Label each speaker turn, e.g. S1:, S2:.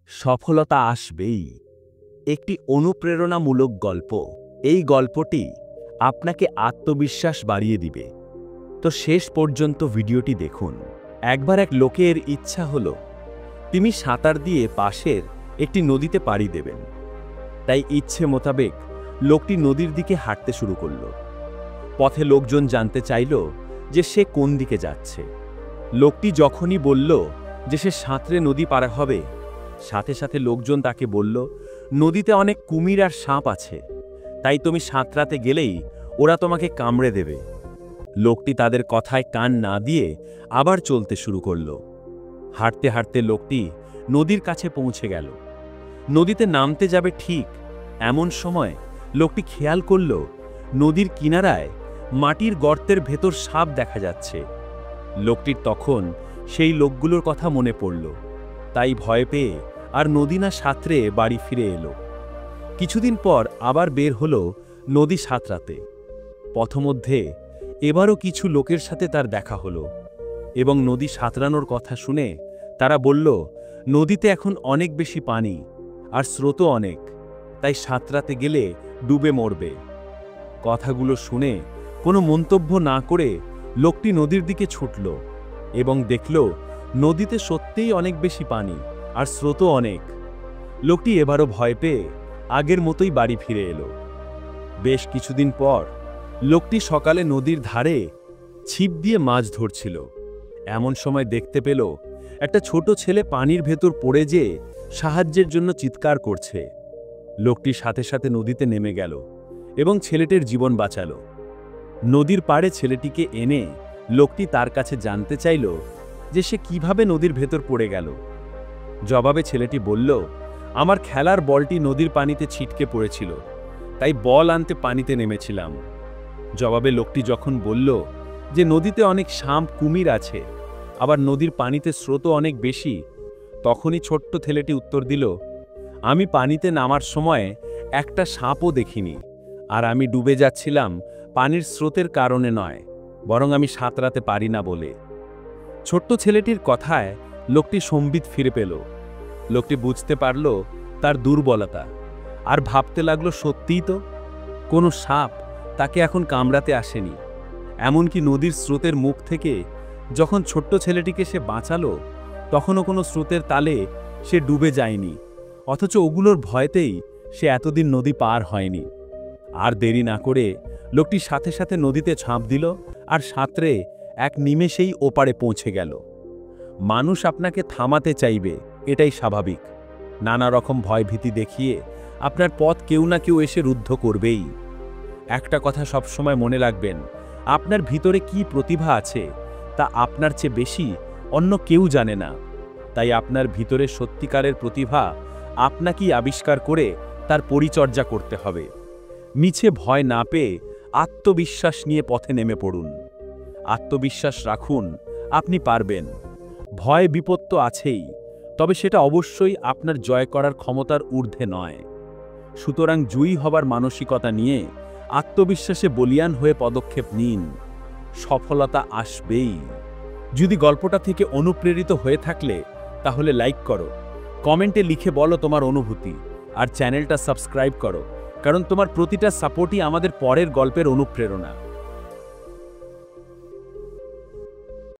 S1: সফলতা আসবেই। একটি অনুপ্রেরণামূলক গল্প। এই গল্পটি আপনাকে আত্মবিশ্বাস বাড়িয়ে দিবে। তো শেষ পর্যন্ত ভিডিওটি দেখুন। একবার এক লোকের ইচ্ছা হলো তিনি সাঁতার দিয়ে পাশের একটি নদীতে পাড়ি দেবেন। তাই ইচ্ছে মোতাবেক লোকটি নদীর দিকে হাঁটতে শুরু করল। পথে লোকজন জানতে চাইল যে সে কোন দিকে যাচ্ছে। লোকটি যখনই বলল যে সে সাঁতরে নদী পার হবে, সাথে সাথে লোকজন তাকে বলল, নদীতে অনেক কুমির আর সাপ আছে, তাই তুমি সাঁতরাতে গেলেই ওরা তোমাকে কামড়ে দেবে। লোকটি তাদের কথায় কান না দিয়ে আবার চলতে শুরু করল। হাঁটতে হাঁটতে লোকটি নদীর কাছে পৌঁছে গেল। নদীতে নামতে যাবে ঠিক এমন সময় লোকটি খেয়াল করল নদীর কিনারায় মাটির গর্তের ভেতর সাপ দেখা যাচ্ছে। লোকটির তখন সেই লোকগুলোর কথা মনে পড়ল, তাই ভয় পেয়ে আর নদী না সাঁতরে বাড়ি ফিরে এলো। কিছুদিন পর আবার বের হলো নদী সাঁতরাতে। পথমধ্যে এবারও কিছু লোকের সাথে তার দেখা হলো এবং নদী সাঁতরানোর কথা শুনে তারা বলল, নদীতে এখন অনেক বেশি পানি আর স্রোতও অনেক, তাই সাঁতরাতে গেলে ডুবে মরবে। কথাগুলো শুনে কোনো মন্তব্য না করে লোকটি নদীর দিকে ছুটল এবং দেখল নদীতে সত্যিই অনেক বেশি পানি আর স্রোতও অনেক। লোকটি এবারও ভয় পেয়ে আগের মতোই বাড়ি ফিরে এলো। বেশ কিছুদিন পর লোকটি সকালে নদীর ধারে ছিপ দিয়ে মাছ ধরছিল। এমন সময় দেখতে পেল একটা ছোট ছেলে পানির ভেতর পড়ে যেয়ে সাহায্যের জন্য চিৎকার করছে। লোকটি সাথে সাথে নদীতে নেমে গেল এবং ছেলেটির জীবন বাঁচালো। নদীর পাড়ে ছেলেটিকে এনে লোকটি তার কাছে জানতে চাইল যে সে কিভাবে নদীর ভেতর পড়ে গেল। জবাবে ছেলেটি বলল, আমার খেলার বলটি নদীর পানিতে ছিটকে পড়েছিল, তাই বল আনতে পানিতে নেমেছিলাম। জবাবে লোকটি যখন বলল যে নদীতে অনেক সাপ কুমির আছে, আবার নদীর পানিতে স্রোতও অনেক বেশি, তখনই ছোট্ট ছেলেটি উত্তর দিল, আমি পানিতে নামার সময় একটা সাপও দেখিনি, আর আমি ডুবে যাচ্ছিলাম পানির স্রোতের কারণে নয়, বরং আমি সাঁতরাতে পারি না বলে। ছোট্ট ছেলেটির কথায় লোকটি সম্বিত ফিরে পেল। লোকটি বুঝতে পারল তার দুর্বলতা আর ভাবতে লাগলো, সত্যিই তো কোনো সাপ তাকে এখন কামড়াতে আসেনি। এমনকি নদীর স্রোতের মুখ থেকে যখন ছোট্ট ছেলেটিকে সে বাঁচালো, তখনও কোনো স্রোতের তালে সে ডুবে যায়নি, অথচ ওগুলোর ভয়তেই সে এতদিন নদী পার হয়নি। আর দেরি না করে লোকটি সাথে সাথে নদীতে ঝাঁপ দিল আর সাঁতরে এক নিমেষেই ওপারে পৌঁছে গেল। মানুষ আপনাকে থামাতে চাইবে, এটাই স্বাভাবিক। নানা রকম ভয়ভীতি দেখিয়ে আপনার পথ কেউ না কেউ এসে রুদ্ধ করবেই। একটা কথা সবসময় মনে রাখবেন, আপনার ভিতরে কি প্রতিভা আছে তা আপনার চেয়ে বেশি অন্য কেউ জানে না। তাই আপনার ভিতরে সত্যিকারের প্রতিভা আপনাকেই আবিষ্কার করে তার পরিচর্যা করতে হবে। মিছে ভয় না পেয়ে আত্মবিশ্বাস নিয়ে পথে নেমে পড়ুন। আত্মবিশ্বাস রাখুন, আপনি পারবেন। ভয় বিপত্তি আছেই, তবে সেটা অবশ্যই আপনার জয় করার ক্ষমতার ঊর্ধ্বে নয়। সুতরাং জয়ী হবার মানসিকতা নিয়ে আত্মবিশ্বাসে বলীয়ান হয়ে পদক্ষেপ নিন। সফলতা আসবেই। যদি গল্পটা থেকে অনুপ্রেরিত হয়ে থাকলে তাহলে লাইক করো, কমেন্টে লিখে বলো তোমার অনুভূতি, আর চ্যানেলটা সাবস্ক্রাইব করো, কারণ তোমার প্রতিটা সাপোর্টই আমাদের পরের গল্পের অনুপ্রেরণা।